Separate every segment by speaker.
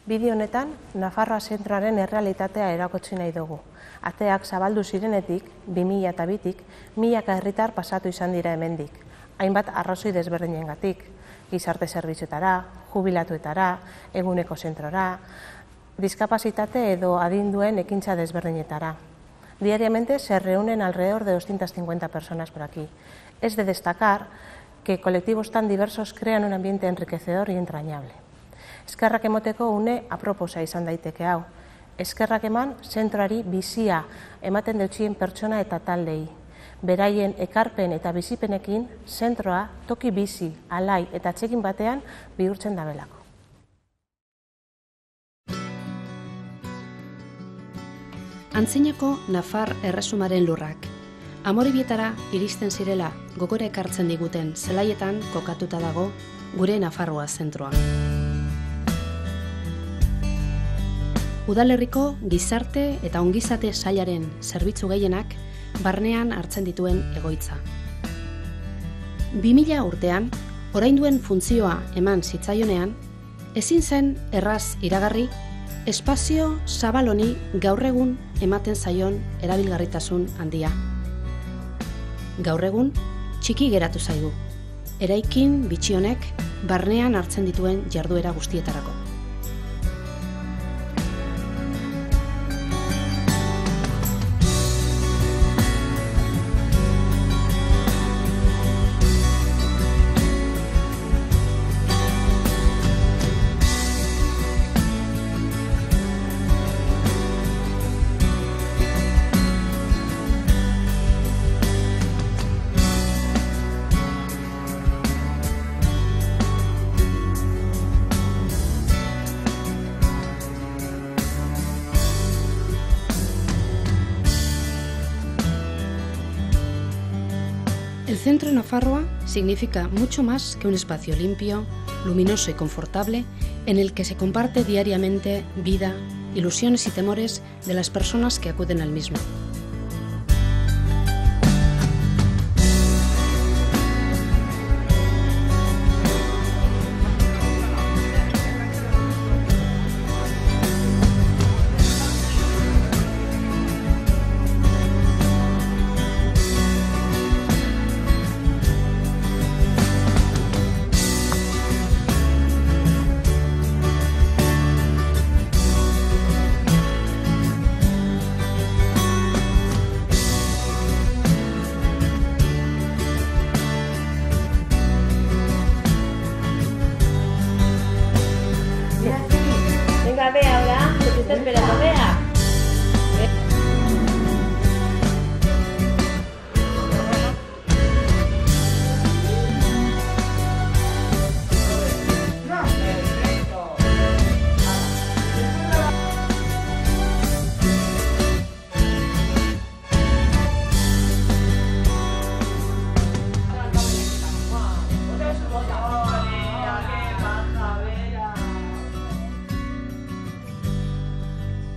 Speaker 1: Bideo honetan, Nafarroa zentroaren errealitatea erakutsi nahi dugu. Ateak zabaldu zirenetik, 2002tik, milaka herritar pasatu izan dira hemendik. Hainbat arrazoi desberdinengatik, gizarte zerbitzuetara, jubilatuetara, eguneko zentrora, diskapazitate edo adinduen ekintza desberdinetara. Diariamente se reúnen alrededor de 250 personas por aquí. Es de destacar que colectivos tan diversos crean un ambiente enriquecedor y entrañable. Eskerrak emoteko une aproposa izan daiteke hau. Eskerrak eman zentroari bizia ematen deutxien pertsona eta taldei. Beraien ekarpen eta bizipenekin zentroa toki bizi, alai eta atsekin batean bihurtzen dabelako.
Speaker 2: Antzinako Nafar erresumaren lurrak. Amoribietara iristen zirela gogora ekartzen diguten zelaietan kokatuta dago gure Nafarroa zentroa. Udalerriko gizarte eta ongizate sailaren zerbitzu gehienak barnean hartzen dituen egoitza. 2000 urtean, orainduen funtzioa eman zitzaionean, ezin zen erraz iragarri espazio zabal honi gaur egun ematen zaion erabilgarritasun handia. Gaur egun txiki geratu zaigu, eraikin bitxi honek barnean hartzen dituen jarduera guztietarako. El centro de Nafarroa significa mucho más que un espacio limpio, luminoso y confortable en el que se comparte diariamente vida, ilusiones y temores de las personas que acuden al mismo.
Speaker 1: Venga, vea ahora, que te está esperando, vea.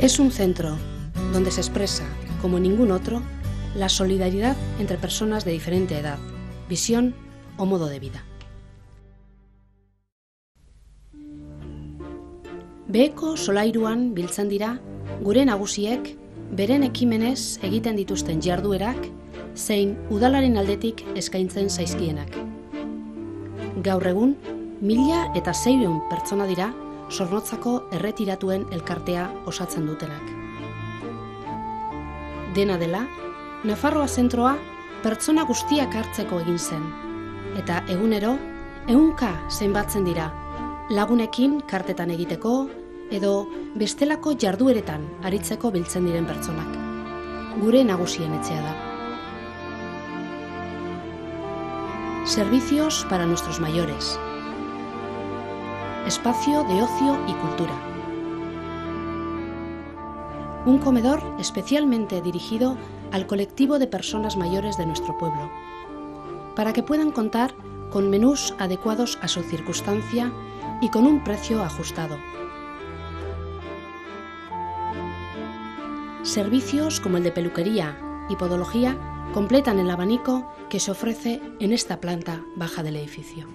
Speaker 2: Es un centro donde se expresa, como ningún otro, la solidaridad entre personas de diferente edad, visión o modo de vida. Beheko solairuan biltzen dira gure nagusiek beren ekimenez egiten dituzten jarduerak zein udalaren aldetik eskaintzen zaizkienak. Gaur egun, 1600 pertsona dira Zornotzako erretiratuen elkartea osatzen dutenak. Dena dela, Nafarroa zentroa pertsona guztiak hartzeko egin zen, eta egunero, 100 zenbatzen dira, lagunekin kartetan egiteko edo bestelako jardueretan aritzeko biltzen diren pertsonak. Gure nagusien etxea da. Servicios para nuestros mayores. Espacio de ocio y cultura. Un comedor especialmente dirigido al colectivo de personas mayores de nuestro pueblo, para que puedan contar con menús adecuados a su circunstancia y con un precio ajustado. Servicios como el de peluquería y podología completan el abanico que se ofrece en esta planta baja del edificio.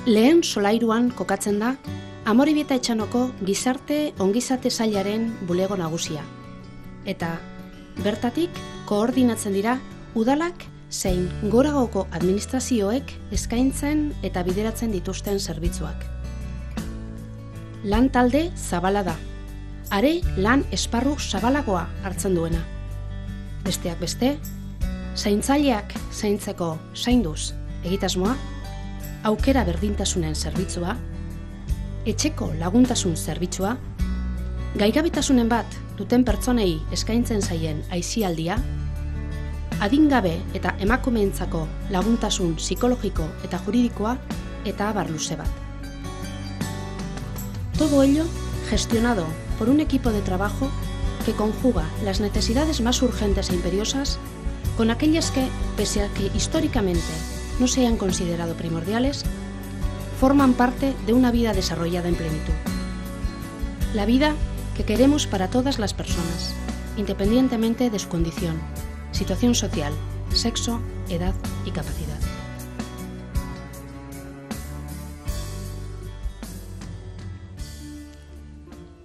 Speaker 2: Lehen solairuan kokatzen da Amorebieta Etxanoko gizarte ongizate sailaren bulego nagusia. Eta bertatik koordinatzen dira udalak zein goragoko administrazioek eskaintzen eta bideratzen dituzten zerbitzuak. Lan talde zabala da, are lan esparru zabalagoa hartzen duena. Besteak beste, zaintzaileak zaintzeko zainduz egitasmoa, aukera berdintasunen zerbitzua, etxeko laguntasun zerbitzua, gaigabetasunen bat duten pertsonei eskaintzen zaien aisialdia, adingabe eta emakumeentzako laguntasun psikologiko eta juridikoa eta abar luze bat. Todo ello gestionado por un equipo de trabajo que conjuga las necesidades más urgentes e imperiosas con aquellas que, pese a que históricamente no se han considerado primordiales, forman parte de una vida desarrollada en plenitud. La vida que queremos para todas las personas, independientemente de su condición, situación social, sexo, edad y capacidad.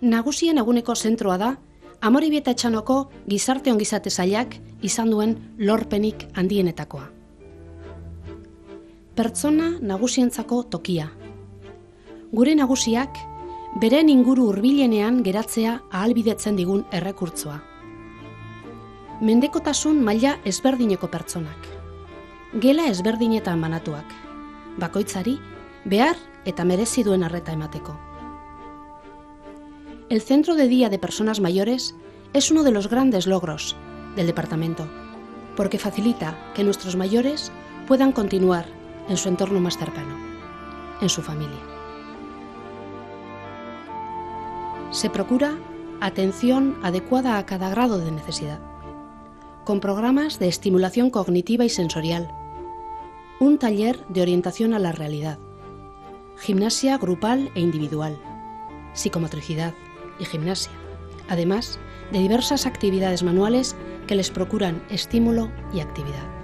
Speaker 2: Nagusien eguneko zentroa da Amorebieta Etxanoko gizarte ongizate sailak izan duen lorpenik handienetakoa. Pertsona nagusientzako tokia. Gure nagusiak beren inguru hurbilenean geratzea ahalbidetzen digun errekurtzoa. Mendekotasun maila ezberdineko pertsonak. Gela ezberdinetan banatuak. Bakoitzari behar eta merezi duen arreta emateko. El Centro de Día de Personas Mayores es uno de los grandes logros del departamento, porque facilita que nuestros mayores puedan continuar en su entorno más cercano, en su familia. Se procura atención adecuada a cada grado de necesidad, con programas de estimulación cognitiva y sensorial, un taller de orientación a la realidad, gimnasia grupal e individual, psicomotricidad y gimnasia, además de diversas actividades manuales que les procuran estímulo y actividad.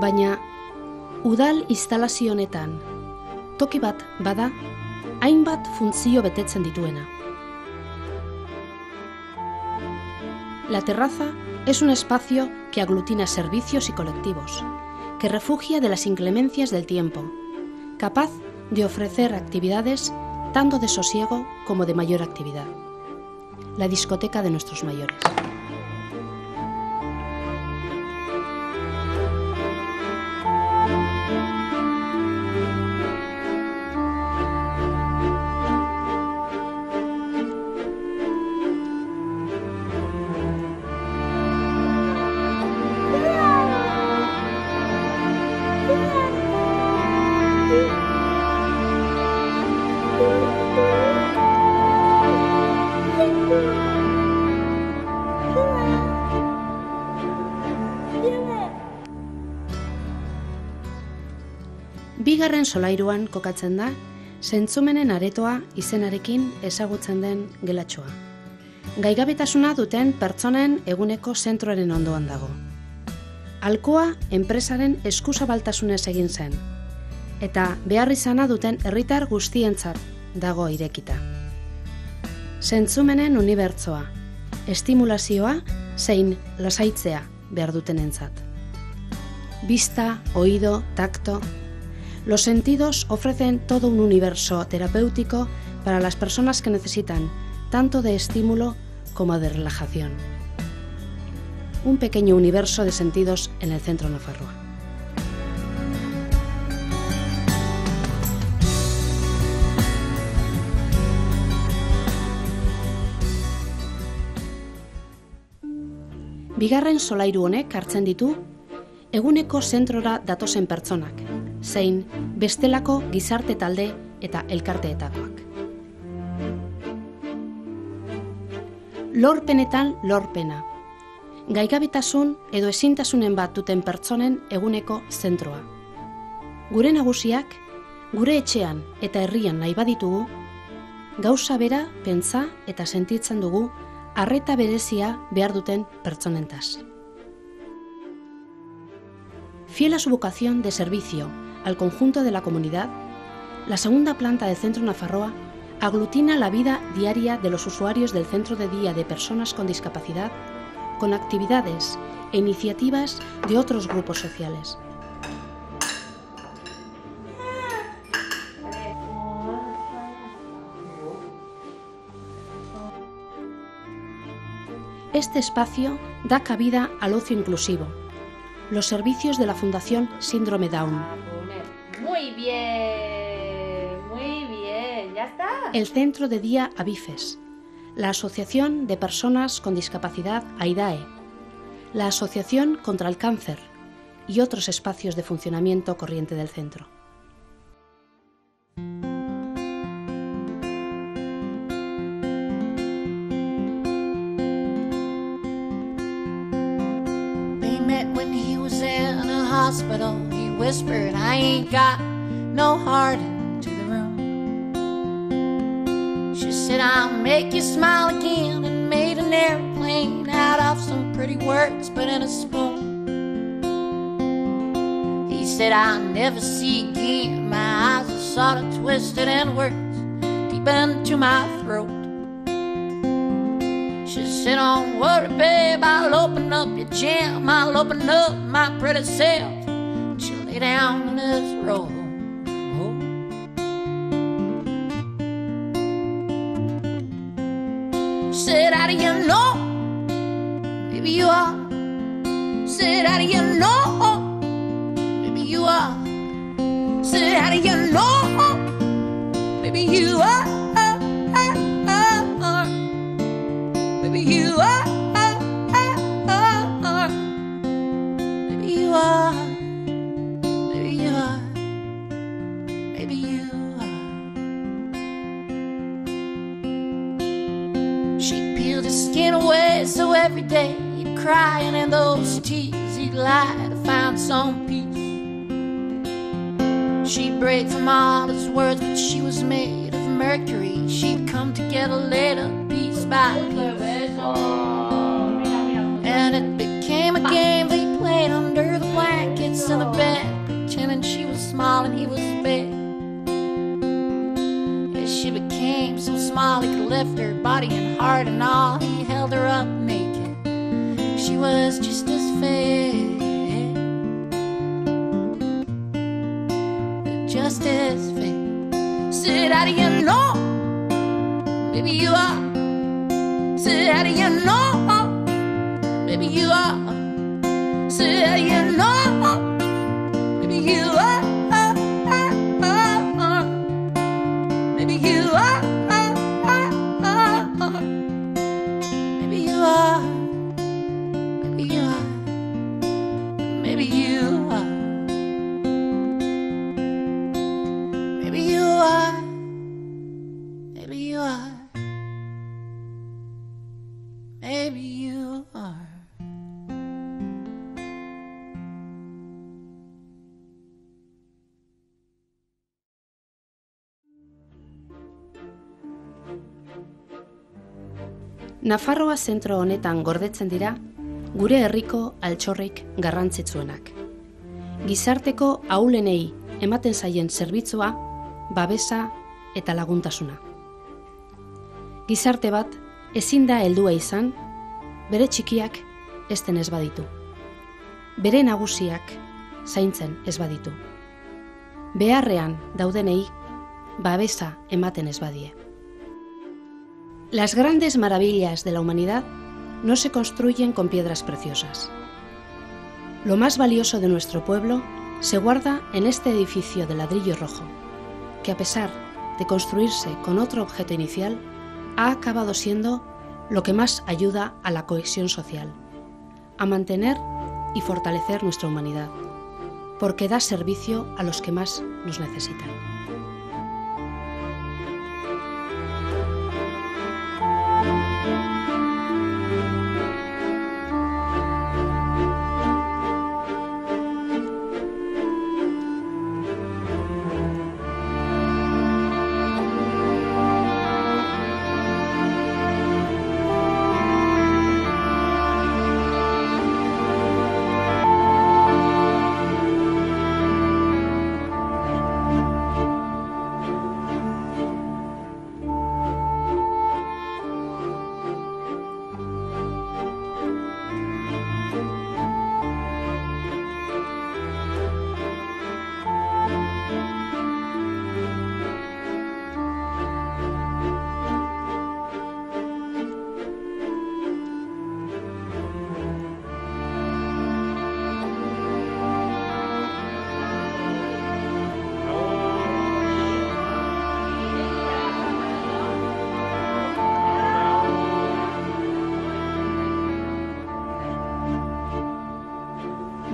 Speaker 2: Baina, udal instalazio honetan, toki bat bada, hainbat funtzio betetzen dituena. La terraza es un espacio que aglutina servicios y colectivos, que refugia de las inclemencias del tiempo, capaz de ofrecer actividades tanto de sosiego como de mayor actividad. La discoteca de nuestros mayores. Bigarren solairuan kokatzen da, Zentzumenen aretoa izenarekin ezagutzen den gelatxoa. Gaigabetasuna duten pertsonen eguneko zentroaren ondoan dago. Alkoa enpresaren eskuzabaltasunez egin zen, eta behar izana duten herritar guztientzat dago irekita. Zentzumenen unibertsoa, estimulazioa zein lasaitzea behar dutenentzat. Vista, oído, tacto. Los sentidos ofrecen todo un universo terapéutico para las personas que necesitan tanto de estímulo como de relajación. Un pequeño universo de sentidos en el centro Nafarroa. Bigarren solairu honek hartzen ditu eguneko zentrora datozen pertsonak, zein bestelako gizarte talde eta elkarteetakoak. Lorpenetan lorpena. Gaigabetasun edo ezintasunen bat duten pertsonen eguneko zentroa. Gure nagusiak, gure etxean eta herrian nahi baditugu, gauza bera pentsa eta sentitzen dugu arreta berezia behar duten pertsonentaz. Fiel a su vocación de servicio al conjunto de la comunidad, la segunda planta del Centro Nafarroa aglutina la vida diaria de los usuarios del Centro de Día de Personas con Discapacidad con actividades e iniciativas de otros grupos sociales. Este espacio da cabida al ocio inclusivo, los servicios de la Fundación Síndrome Down.
Speaker 3: Muy bien, ya está.
Speaker 2: El Centro de Día Abifes, la Asociación de Personas con Discapacidad AIDAE, la Asociación contra el Cáncer y otros espacios de funcionamiento corriente del centro.
Speaker 4: When he was in a hospital, he whispered, I ain't got no heart into the room. She said, I'll make you smile again, and made an airplane out of some pretty words but in a spoon. He said, I'll never see again. My eyes are sort of twisted and words deep into my throat. She said, don't worry, babe, I'll open up your jam, I'll open up my pretty self. She lay down on this road. She said, how do you know? Maybe you are. She said, how do you know? Maybe you are. She said, how do you know? Maybe you are. Maybe you are, maybe you are, maybe you are, maybe you are. She peeled his skin away so every day he'd cry, and in those tears he'd lie to find some peace. She'd break from all his words, but she was made of mercury. She'd come together later, piece by piece. And it became a game they played under the blankets in the bed, pretending she was small and he was big. As she became so small he could lift her body and heart and all, he held her up naked. She was just as fair, just as fair. Said, how do you know? Maybe you are. Said, how do you know? Maybe you are. Said, how do you know? Maybe you are. Maybe you are. Maybe you are. Maybe you are. Maybe you are. Maybe you are. Maybe you are. Maybe you are.
Speaker 2: Nafarroa zentro honetan gordetzen dira gure herriko altxorrik garrantzitsuenak. Gizarteko ahulenei ematen zaien zerbitzua, babesa eta laguntasuna. Gizarte bat ezin da heldua izan, bere txikiak ezten ez baditu. Bere nagusiak zaintzen ez baditu. Beharrean daudenei babesa ematen ez badie. Las grandes maravillas de la humanidad no se construyen con piedras preciosas. Lo más valioso de nuestro pueblo se guarda en este edificio de ladrillo rojo, que a pesar de construirse con otro objeto inicial, ha acabado siendo lo que más ayuda a la cohesión social, a mantener y fortalecer nuestra humanidad, porque da servicio a los que más nos necesitan.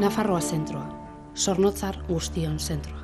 Speaker 2: Nafarroa zentroa, Zornotzar guztion zentroa.